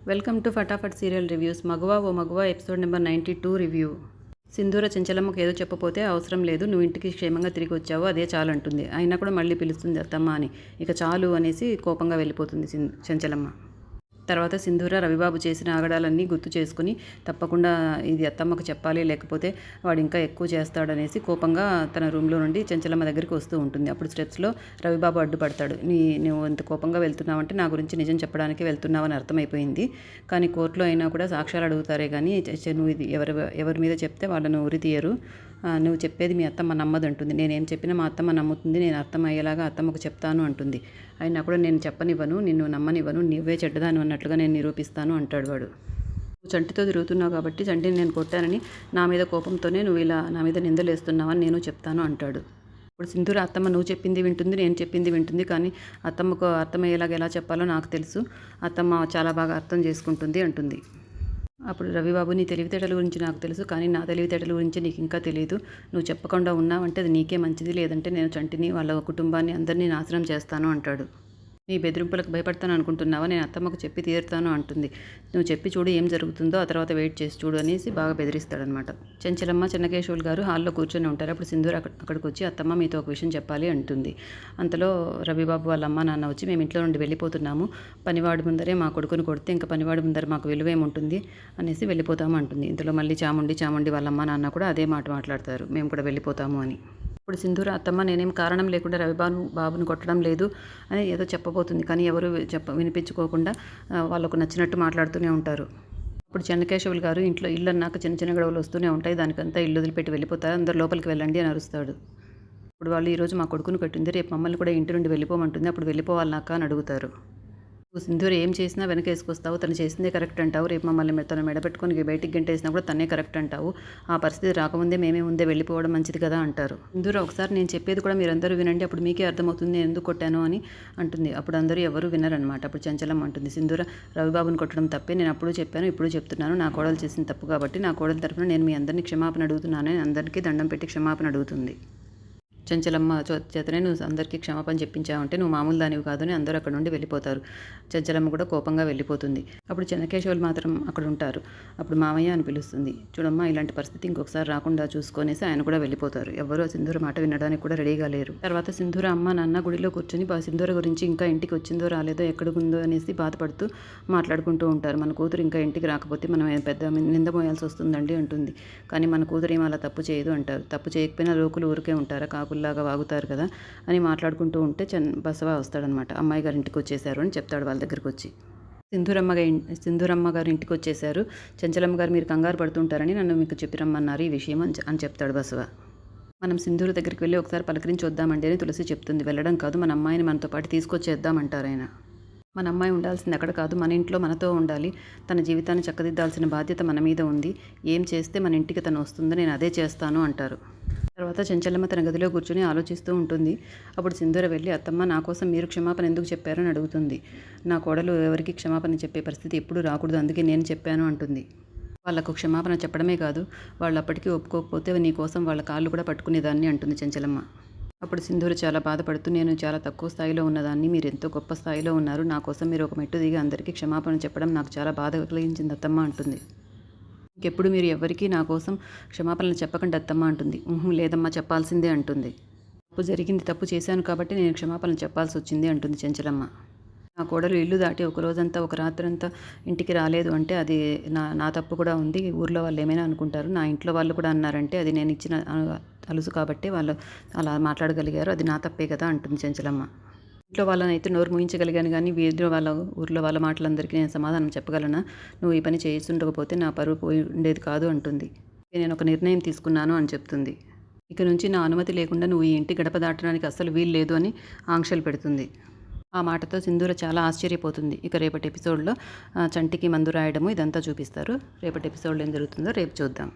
Welcome to Fatafat serial reviews. Maguva O మగువా episode number 92 review. సింధూర చెంచలమ్మకు ఏదో చెప్పపోతే అవసరం లేదు, నువ్వు ఇంటికి క్షేమంగా తిరిగి వచ్చావు, అదే చాలు అంటుంది. అయినా కూడా మళ్ళీ పిలుస్తుంది అత్తమ్మ అని. ఇక చాలు అనేసి కోపంగా వెళ్ళిపోతుంది చెంచలమ్మ. తర్వాత సింధూర రవిబాబు చేసిన ఆగడాలన్నీ గుర్తు చేసుకుని తప్పకుండా ఇది అత్తమ్మకు చెప్పాలి, లేకపోతే వాడు ఇంకా ఎక్కువ చేస్తాడనేసి కోపంగా తన రూమ్లో నుండి చెంచలమ్మ దగ్గరికి వస్తూ ఉంటుంది. అప్పుడు స్టెప్స్లో రవిబాబు అడ్డుపడతాడు. నువ్వు ఇంత కోపంగా వెళ్తున్నావంటే నా గురించి నిజం చెప్పడానికి వెళ్తున్నావని అర్థమైపోయింది. కానీ కోర్టులో అయినా కూడా సాక్ష్యాలు అడుగుతారే కానీ నువ్వు ఇది ఎవరి మీద చెప్తే వాళ్ళను ఉరి తీయరు. నువ్వు చెప్పేది మీ అత్తమ్మ నమ్మదు అంటుంది. నేనేం చెప్పినా మా అత్తమ్మ నమ్ముతుంది, నేను అర్థమయ్యేలాగా అత్తమ్మకు చెప్తాను అంటుంది. అయినా కూడా నేను చెప్పనివ్వను, నిన్ను నమ్మనివ్వను, నువ్వే చెడ్డదాను అన్నట్లుగా నేను నిరూపిస్తాను అంటాడు వాడు. నువ్వు చంటితో తిరుగుతున్నావు కాబట్టి చంటిని నేను కొట్టానని నా మీద కోపంతోనే నువ్వు ఇలా నా మీద నిందలేస్తున్నావని నేను చెప్తాను అంటాడు. ఇప్పుడు సింధూర అత్తమ్మ నువ్వు చెప్పింది వింటుంది, నేను చెప్పింది వింటుంది, కానీ అత్తమ్మకు అర్థమయ్యేలాగా ఎలా చెప్పాలో నాకు తెలుసు, అత్తమ్మ చాలా బాగా అర్థం చేసుకుంటుంది అంటుంది. అప్పుడు రవిబాబు, నీ తెలివితేటల గురించి నాకు తెలుసు, కానీ నా తెలివితేటల గురించి నీకు ఇంకా తెలియదు. నువ్వు చెప్పకుండా ఉన్నావంటే అది నీకే మంచిది, లేదంటే నేను చంటిని వాళ్ళ కుటుంబాన్ని అందరినీ నాశనం చేస్తాను అంటాడు. నీ బెదిరింపులకు భయపడతాను అనుకుంటున్నావా? నేను అత్తమ్మకు చెప్పి తీరుతాను అంటుంది. నువ్వు చెప్పి చూడు ఏం జరుగుతుందో, ఆ తర్వాత వెయిట్ చేసి చూడు అనేసి బాగా బెదిరిస్తాడనమాట. చెంచలమ్మ చెన్నకేశవులు గారు హాల్లో కూర్చొని ఉంటారు. అప్పుడు సింధూర అక్కడికి వచ్చి అత్తమ్మ మీతో ఒక విషయం చెప్పాలి అంటుంది. అంతలో రవిబాబు వాళ్ళ అమ్మ నాన్న వచ్చి మేము ఇంట్లో నుండి వెళ్ళిపోతున్నాము, పనివాడి ముందరే మా కొడుకుని కొడితే ఇంకా పనివాడి ముందర మాకు విలువేముంటుంది అనేసి వెళ్ళిపోతాము అంటుంది. ఇంతలో మళ్ళీ చాముండి వాళ్ళ అమ్మ నాన్న కూడా అదే మాట మాట్లాడతారు, మేము కూడా వెళ్ళిపోతాము అని. ఇప్పుడు సింధూర అత్తమ్మ నేనేం కారణం లేకుండా బాబుని కొట్టడం లేదు అని ఏదో చెప్పబోతుంది, కానీ ఎవరు వినిపించుకోకుండా వాళ్ళకు నచ్చినట్టు మాట్లాడుతూనే ఉంటారు. ఇప్పుడు చెన్నకేశవులు గారు ఇంట్లో ఇల్లు అన్నాక చిన్న చిన్న గొడవలు వస్తూనే ఉంటాయి, దానికంతా ఇల్లు వదిలిపెట్టి వెళ్ళిపోతారు, అందరు లోపలికి వెళ్ళండి అని అరుస్తాడు. ఇప్పుడు వాళ్ళు ఈరోజు మా కొడుకుని కట్టింది, రేపు మమ్మల్ని కూడా ఇంటి నుండి వెళ్ళిపోమంటుంది, అప్పుడు వెళ్ళిపోవాలన్నాక అని అడుగుతారు. నువ్వు సింధూర ఏం చేసినా వెనకేసుకొస్తావు, తను చేసిందే కరెక్ట్ అంటావు, రేపు మమ్మల్ని తను మెడపెట్టుకొని బయటికి గంటేసినా కూడా తనే కరెక్ట్ అంటావు, ఆ పరిస్థితి రాకముందే మేమే ముందే వెళ్ళిపోవడం మంచిది కదా అంటారు. సింధూర ఒకసారి నేను చెప్పేది కూడా మీరందరూ వినండి, అప్పుడు మీకే అర్థమవుతుంది నేను ఎందుకు కొట్టాను అని అంటుంది. అప్పుడు అందరూ ఎవరు వినరనమాట. అప్పుడు చంచలం అంటుంది, సింధూర రవిబాబుని కొట్టడం తప్పే, నేను అప్పుడు చెప్పాను ఇప్పుడు చెప్తున్నాను, నా కోడలు చేసిన తప్పు కాబట్టి నా కోడల తరఫున నేను మీ అందరినీ క్షమాపణ అడుగుతున్నాను అని అందరికీ దండం పెట్టి క్షమాపణ అడుగుతుంది. చెంచలమ్మ చేతనే నువ్వు అందరికీ క్షమాపణ చెప్పించావంటే నువ్వు మామూలు దానివి కాదు అని అందరూ అక్కడ నుండి వెళ్ళిపోతారు. చెంచలమ్మ కూడా కోపంగా వెళ్ళిపోతుంది. అప్పుడు చెన్నకేశవులు మాత్రం అక్కడ ఉంటారు. అప్పుడు మామయ్య అని పిలుస్తుంది. చూడమ్మా ఇలాంటి పరిస్థితి ఇంకొకసారి రాకుండా చూసుకొనేసి ఆయన కూడా వెళ్ళిపోతారు. ఎవరో సింధూర మాట వినడానికి కూడా రెడీగా లేరు. తర్వాత సింధూర అమ్మ నాన్న గుడిలో కూర్చొని సింధూర గురించి ఇంకా ఇంటికి వచ్చిందో రాలేదో ఎక్కడికుందో అనేసి బాధపడుతూ మాట్లాడుకుంటూ ఉంటారు. మన కూతురు ఇంకా ఇంటికి రాకపోతే మనం పెద్ద నింద మోయాల్సి వస్తుందండి అంటుంది. కానీ మన కూతురు ఏమో అలా తప్పు చేయదు అంటారు. తప్పు చేయకపోయినా లోకులు ఊరికే ఉంటారా, కాకుల్లాగా వాగుతారు కదా అని మాట్లాడుకుంటూ ఉంటే బసవ వస్తాడనమాట. అమ్మాయి గారి ఇంటికి వచ్చేసారు అని చెప్తాడు వాళ్ళ దగ్గరికి వచ్చి. సింధూరమ్మ గారు ఇంటికి వచ్చేసారు, చెంచలమ్మ గారు మీరు కంగారు పడుతుంటారని నన్ను మీకు చెప్పి రమ్మన్నారు ఈ విషయం అని చెప్తాడు బసవ. మనం సింధూర దగ్గరికి వెళ్ళి ఒకసారి పలకరించి వద్దామండి అని తులసి చెప్తుంది. వెళ్ళడం కాదు, మన అమ్మాయిని మనతో పాటు తీసుకొచ్చేద్దామంటారు ఆయన. మన అమ్మాయి ఉండాల్సింది అక్కడ కాదు, మన ఇంట్లో మనతో ఉండాలి, తన జీవితాన్ని చక్కదిద్దాల్సిన బాధ్యత మన మీద ఉంది, ఏం చేస్తే మన ఇంటికి తను వస్తుందో నేను అదే చేస్తాను అంటారు. తర్వాత చెంచలమ్మ తన గదిలో కూర్చొని ఆలోచిస్తూ ఉంటుంది. అప్పుడు సింధూర వెళ్ళి అత్తమ్మ నా కోసం మీరు క్షమాపణ ఎందుకు చెప్పారని అడుగుతుంది. నా కోడలు ఎవరికి క్షమాపణ చెప్పే పరిస్థితి ఎప్పుడూ రాకూడదు, అందుకే నేను చెప్పాను అంటుంది. వాళ్లకు క్షమాపణ చెప్పడమే కాదు, వాళ్ళు అప్పటికీ ఒప్పుకోకపోతే నీ కోసం వాళ్ళ కాళ్ళు కూడా పట్టుకునేదాన్ని అంటుంది చెంచలమ్మ. అప్పుడు సింధూర చాలా బాధపడుతూ నేను చాలా తక్కువ స్థాయిలో ఉన్నదాన్ని, మీరు ఎంతో గొప్ప స్థాయిలో ఉన్నారు, నా కోసం మీరు ఒక మెట్టు దిగి అందరికీ క్షమాపణ చెప్పడం నాకు చాలా బాధ కలిగించింది అత్తమ్మ అంటుంది. ఇంకెప్పుడు మీరు ఎవరికీ నా కోసం క్షమాపణలు చెప్పకండి అత్తమ్మ అంటుంది. లేదమ్మా చెప్పాల్సిందే అంటుంది. తప్పు జరిగింది, తప్పు చేశాను కాబట్టి నేను క్షమాపణలు చెప్పాల్సి వచ్చింది అంటుంది చెంచలమ్మ. నా కోడలు ఇల్లు దాటి ఒక రోజంతా ఒక రాత్రంతా ఇంటికి రాలేదు అంటే అది నా తప్పు కూడా ఉంది, ఊర్లో వాళ్ళు ఏమైనా అనుకుంటారు, నా ఇంట్లో వాళ్ళు కూడా అన్నారంటే అది నేను ఇచ్చిన అలుసు కాబట్టి వాళ్ళు అలా మాట్లాడగలిగారు, అది నా తప్పే కదా అంటుంది చెంచలమ్మ. ఇంట్లో వాళ్ళని అయితే నోరు ముయించగలిగాను కానీ ఊర్లో వాళ్ళ మాటలందరికీ నేను సమాధానం చెప్పగలనా, నువ్వు ఈ పని చేస్తుండకపోతే నా పరువు పోయి ఉండేది కాదు అంటుంది. నేను ఒక నిర్ణయం తీసుకున్నాను అని చెప్తుంది. ఇక నుంచి నా అనుమతి లేకుండా నువ్వు ఈ ఇంటి గడప దాటడానికి అస్సలు వీలు లేదు అని ఆంక్షలు పెడుతుంది. ఆ మాటతో సింధూర చాలా ఆశ్చర్యపోతుంది. ఇక రేపటి ఎపిసోడ్లో చంటికి మందు రాయడము ఇదంతా చూపిస్తారు. రేపటి ఎపిసోడ్లో ఏం జరుగుతుందో రేపు చూద్దాం.